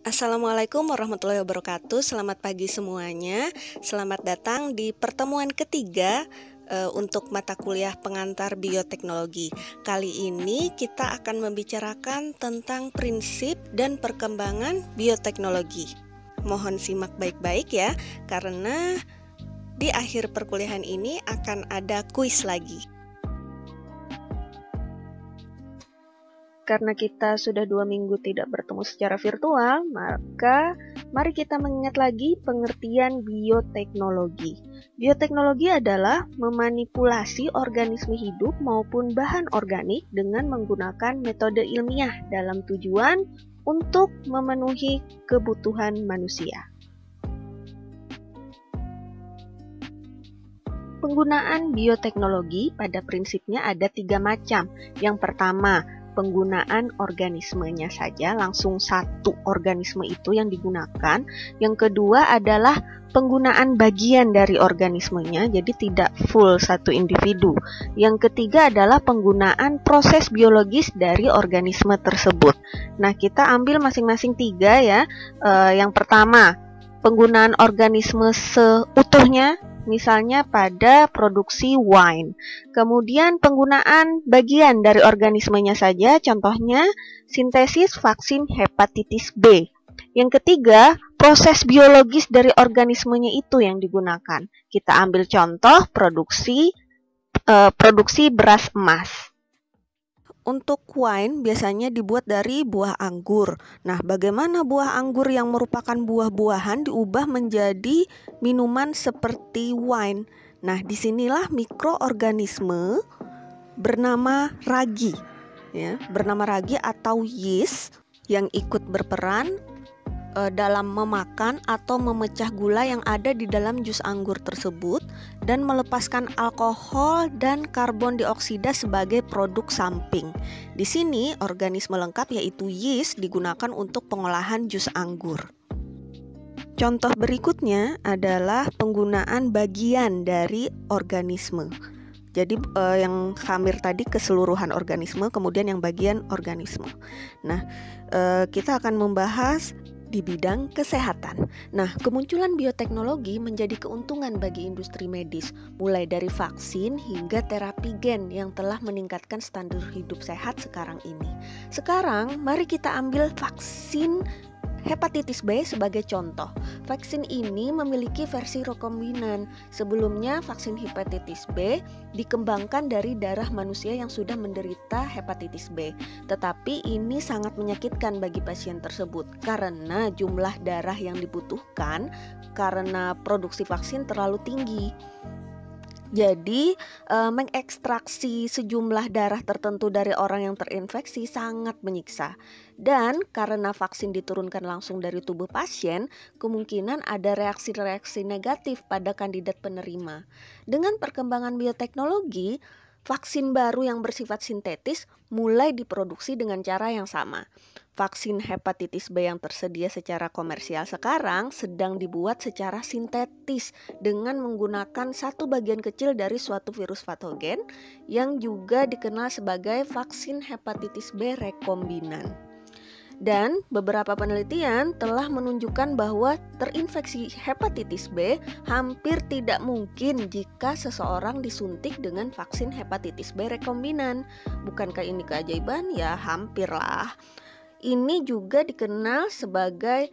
Assalamualaikum warahmatullahi wabarakatuh. Selamat pagi semuanya. Selamat datang di pertemuan ketiga untuk mata kuliah pengantar bioteknologi. Kali ini kita akan membicarakan tentang prinsip dan perkembangan bioteknologi. Mohon simak baik-baik ya, karena di akhir perkuliahan ini akan ada kuis lagi. Karena kita sudah 2 minggu tidak bertemu secara virtual, maka mari kita mengingat lagi pengertian bioteknologi. Bioteknologi adalah memanipulasi organisme hidup maupun bahan organik dengan menggunakan metode ilmiah dalam tujuan untuk memenuhi kebutuhan manusia. Penggunaan bioteknologi pada prinsipnya ada 3 macam. Yang pertama, penggunaan organismenya saja, langsung satu organisme itu yang digunakan. Yang kedua adalah penggunaan bagian dari organismenya, jadi tidak full satu individu. Yang ketiga adalah penggunaan proses biologis dari organisme tersebut. Nah, kita ambil masing-masing 3 ya. Yang pertama, penggunaan organisme seutuhnya, misalnya pada produksi wine. Kemudian penggunaan bagian dari organismenya saja, contohnya sintesis vaksin hepatitis B. Yang ketiga, proses biologis dari organismenya itu yang digunakan. Kita ambil contoh produksi beras emas. Untuk wine biasanya dibuat dari buah anggur. Nah, bagaimana buah anggur yang merupakan buah-buahan diubah menjadi minuman seperti wine? Nah, disinilah mikroorganisme bernama ragi, ya, bernama ragi atau yeast yang ikut berperan dalam memakan atau memecah gula yang ada di dalam jus anggur tersebut dan melepaskan alkohol dan karbon dioksida sebagai produk samping. Di sini organisme lengkap yaitu yeast digunakan untuk pengolahan jus anggur. Contoh berikutnya adalah penggunaan bagian dari organisme. Jadi yang khamir tadi keseluruhan organisme, kemudian yang bagian organisme. Nah, kita akan membahas di bidang kesehatan. Nah, kemunculan bioteknologi menjadi keuntungan bagi industri medis, mulai dari vaksin hingga terapi gen yang telah meningkatkan standar hidup sehat sekarang ini. Sekarang, mari kita ambil vaksin hepatitis B sebagai contoh. Vaksin ini memiliki versi rekombinan. Sebelumnya, vaksin hepatitis B dikembangkan dari darah manusia yang sudah menderita hepatitis B. Tetapi ini sangat menyakitkan bagi pasien tersebut karena jumlah darah yang dibutuhkan karena produksi vaksin terlalu tinggi. Jadi, mengekstraksi sejumlah darah tertentu dari orang yang terinfeksi sangat menyiksa. Dan karena vaksin diturunkan langsung dari tubuh pasien, kemungkinan ada reaksi-reaksi negatif pada kandidat penerima. Dengan perkembangan bioteknologi, vaksin baru yang bersifat sintetis mulai diproduksi dengan cara yang sama. Vaksin hepatitis B yang tersedia secara komersial sekarang sedang dibuat secara sintetis dengan menggunakan satu bagian kecil dari suatu virus patogen yang juga dikenal sebagai vaksin hepatitis B rekombinan. Dan beberapa penelitian telah menunjukkan bahwa terinfeksi hepatitis B hampir tidak mungkin jika seseorang disuntik dengan vaksin hepatitis B rekombinan. Bukankah ini keajaiban? Ya, hampirlah. Ini juga dikenal sebagai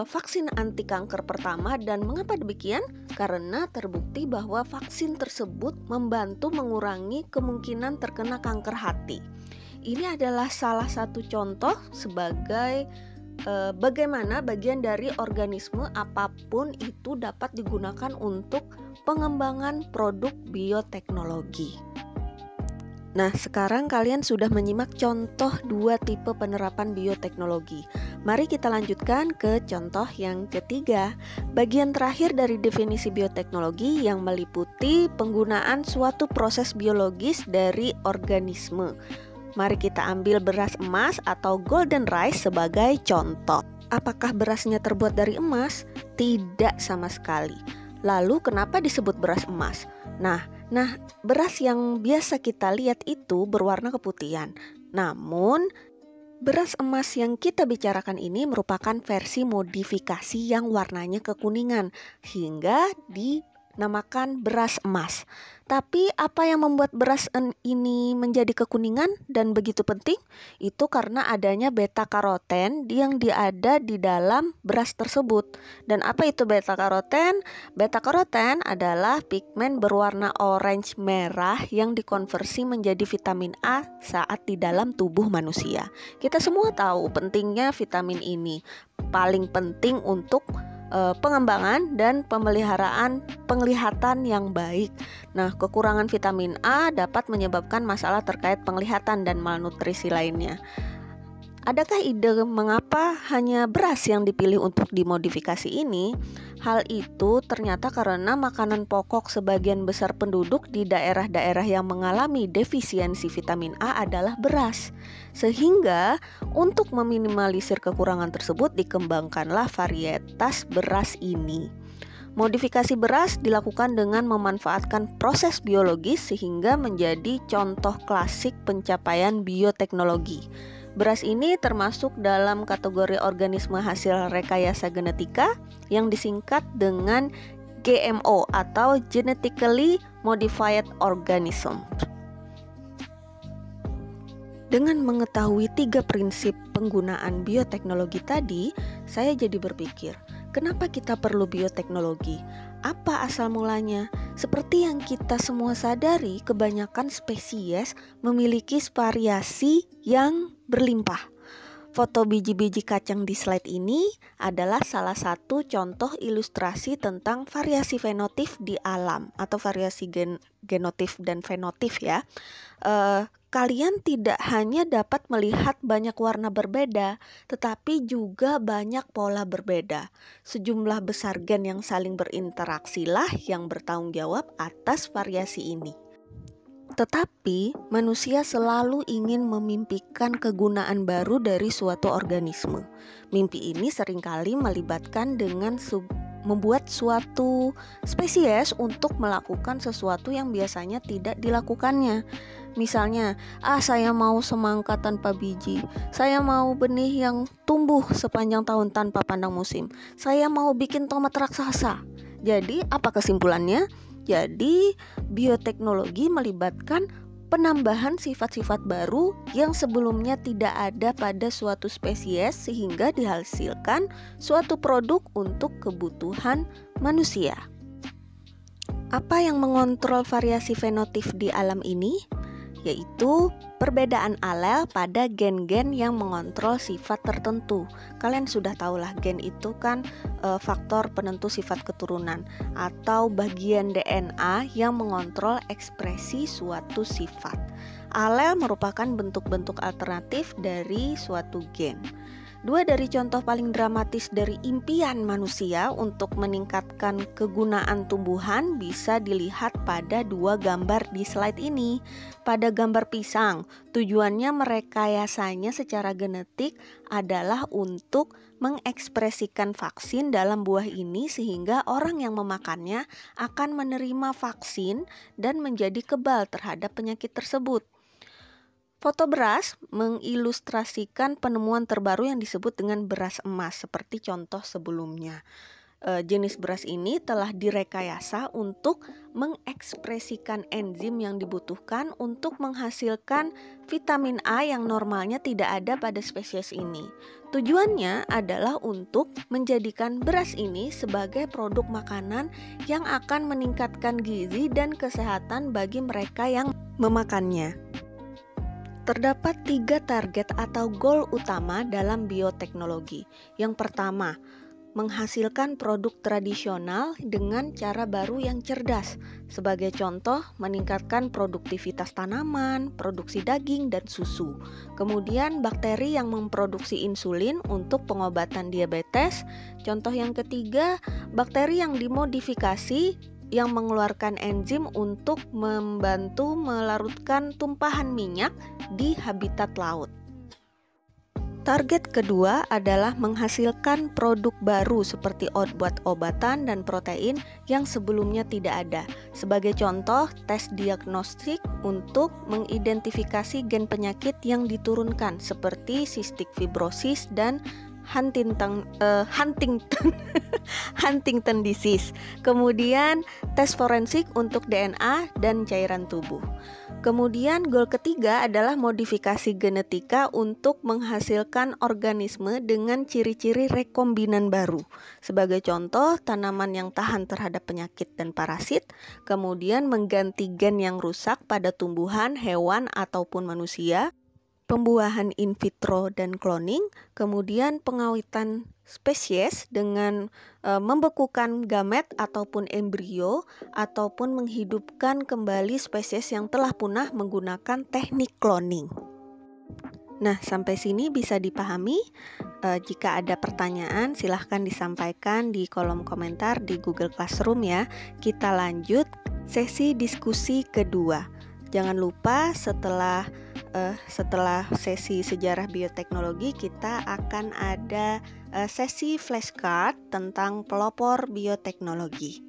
vaksin anti kanker pertama, dan mengapa demikian? Karena terbukti bahwa vaksin tersebut membantu mengurangi kemungkinan terkena kanker hati. Ini adalah salah satu contoh sebagai bagaimana bagian dari organisme apapun itu dapat digunakan untuk pengembangan produk bioteknologi. Nah, sekarang kalian sudah menyimak contoh 2 tipe penerapan bioteknologi. Mari kita lanjutkan ke contoh yang ketiga. Bagian terakhir dari definisi bioteknologi yang meliputi penggunaan suatu proses biologis dari organisme. Mari kita ambil beras emas atau golden rice sebagai contoh. Apakah berasnya terbuat dari emas? Tidak sama sekali. Lalu kenapa disebut beras emas? Nah, beras yang biasa kita lihat itu berwarna keputihan. Namun Beras emas yang kita bicarakan ini merupakan versi modifikasi yang warnanya kekuningan, sehingga dinamakan beras emas. Tapi apa yang membuat beras ini menjadi kekuningan dan begitu penting? Itu karena adanya beta karoten yang ada di dalam beras tersebut. Dan apa itu beta karoten? Beta karoten adalah pigmen berwarna orange merah yang dikonversi menjadi vitamin A saat di dalam tubuh manusia. Kita semua tahu pentingnya vitamin ini. Paling penting untuk pengembangan dan pemeliharaan penglihatan yang baik. Nah, kekurangan vitamin A dapat menyebabkan masalah terkait penglihatan dan malnutrisi lainnya. Adakah ide mengapa hanya beras yang dipilih untuk dimodifikasi ini? Hal itu ternyata karena makanan pokok sebagian besar penduduk di daerah-daerah yang mengalami defisiensi vitamin A adalah beras. Sehingga untuk meminimalisir kekurangan tersebut dikembangkanlah varietas beras ini. Modifikasi beras dilakukan dengan memanfaatkan proses biologis sehingga menjadi contoh klasik pencapaian bioteknologi. Beras ini termasuk dalam kategori organisme hasil rekayasa genetika yang disingkat dengan GMO atau Genetically Modified Organism. Dengan mengetahui 3 prinsip penggunaan bioteknologi tadi, saya jadi berpikir, kenapa kita perlu bioteknologi? Apa asal mulanya? Seperti yang kita semua sadari, kebanyakan spesies memiliki variasi yang berlimpah. Foto biji-biji kacang di slide ini adalah salah satu contoh ilustrasi tentang variasi fenotip di alam atau variasi genotip dan fenotip ya. Kalian tidak hanya dapat melihat banyak warna berbeda, tetapi juga banyak pola berbeda. Sejumlah besar gen yang saling berinteraksilah yang bertanggung jawab atas variasi ini. Tetapi manusia selalu ingin memimpikan kegunaan baru dari suatu organisme. Mimpi ini seringkali melibatkan dengan membuat suatu spesies untuk melakukan sesuatu yang biasanya tidak dilakukannya. Misalnya, saya mau semangka tanpa biji, saya mau benih yang tumbuh sepanjang tahun tanpa pandang musim, saya mau bikin tomat raksasa. Jadi apa kesimpulannya? Jadi bioteknologi melibatkan penambahan sifat-sifat baru yang sebelumnya tidak ada pada suatu spesies sehingga dihasilkan suatu produk untuk kebutuhan manusia. Apa yang mengontrol variasi fenotip di alam ini? Yaitu perbedaan alel pada gen-gen yang mengontrol sifat tertentu. Kalian sudah tahulah gen itu kan faktor penentu sifat keturunan atau bagian DNA yang mengontrol ekspresi suatu sifat. Alel merupakan bentuk-bentuk alternatif dari suatu gen. 2 dari contoh paling dramatis dari impian manusia untuk meningkatkan kegunaan tumbuhan bisa dilihat pada 2 gambar di slide ini. Pada gambar pisang, tujuannya merekayasanya secara genetik adalah untuk mengekspresikan vaksin dalam buah ini sehingga orang yang memakannya akan menerima vaksin dan menjadi kebal terhadap penyakit tersebut. Foto beras mengilustrasikan penemuan terbaru yang disebut dengan beras emas seperti contoh sebelumnya. Jenis beras ini telah direkayasa untuk mengekspresikan enzim yang dibutuhkan untuk menghasilkan vitamin A yang normalnya tidak ada pada spesies ini. Tujuannya adalah untuk menjadikan beras ini sebagai produk makanan yang akan meningkatkan gizi dan kesehatan bagi mereka yang memakannya. Terdapat 3 target atau goal utama dalam bioteknologi. Yang pertama, menghasilkan produk tradisional dengan cara baru yang cerdas. Sebagai contoh, meningkatkan produktivitas tanaman, produksi daging dan susu. Kemudian bakteri yang memproduksi insulin untuk pengobatan diabetes. Contoh yang ketiga, bakteri yang dimodifikasi yang mengeluarkan enzim untuk membantu melarutkan tumpahan minyak di habitat laut. Target kedua adalah menghasilkan produk baru seperti obat-obatan dan protein yang sebelumnya tidak ada. Sebagai contoh, tes diagnostik untuk mengidentifikasi gen penyakit yang diturunkan seperti cystic fibrosis dan Huntington disease. Kemudian tes forensik untuk DNA dan cairan tubuh. Kemudian goal ketiga adalah modifikasi genetika untuk menghasilkan organisme dengan ciri-ciri rekombinan baru. Sebagai contoh, tanaman yang tahan terhadap penyakit dan parasit, kemudian mengganti gen yang rusak pada tumbuhan, hewan, ataupun manusia, pembuahan in vitro dan cloning, kemudian pengawitan spesies dengan membekukan gamet ataupun embrio, ataupun menghidupkan kembali spesies yang telah punah menggunakan teknik cloning. Nah, sampai sini bisa dipahami. Jika ada pertanyaan, silahkan disampaikan di kolom komentar di Google Classroom ya. Kita lanjut sesi diskusi kedua. Jangan lupa setelah sesi sejarah bioteknologi kita akan ada sesi flashcard tentang pelopor bioteknologi.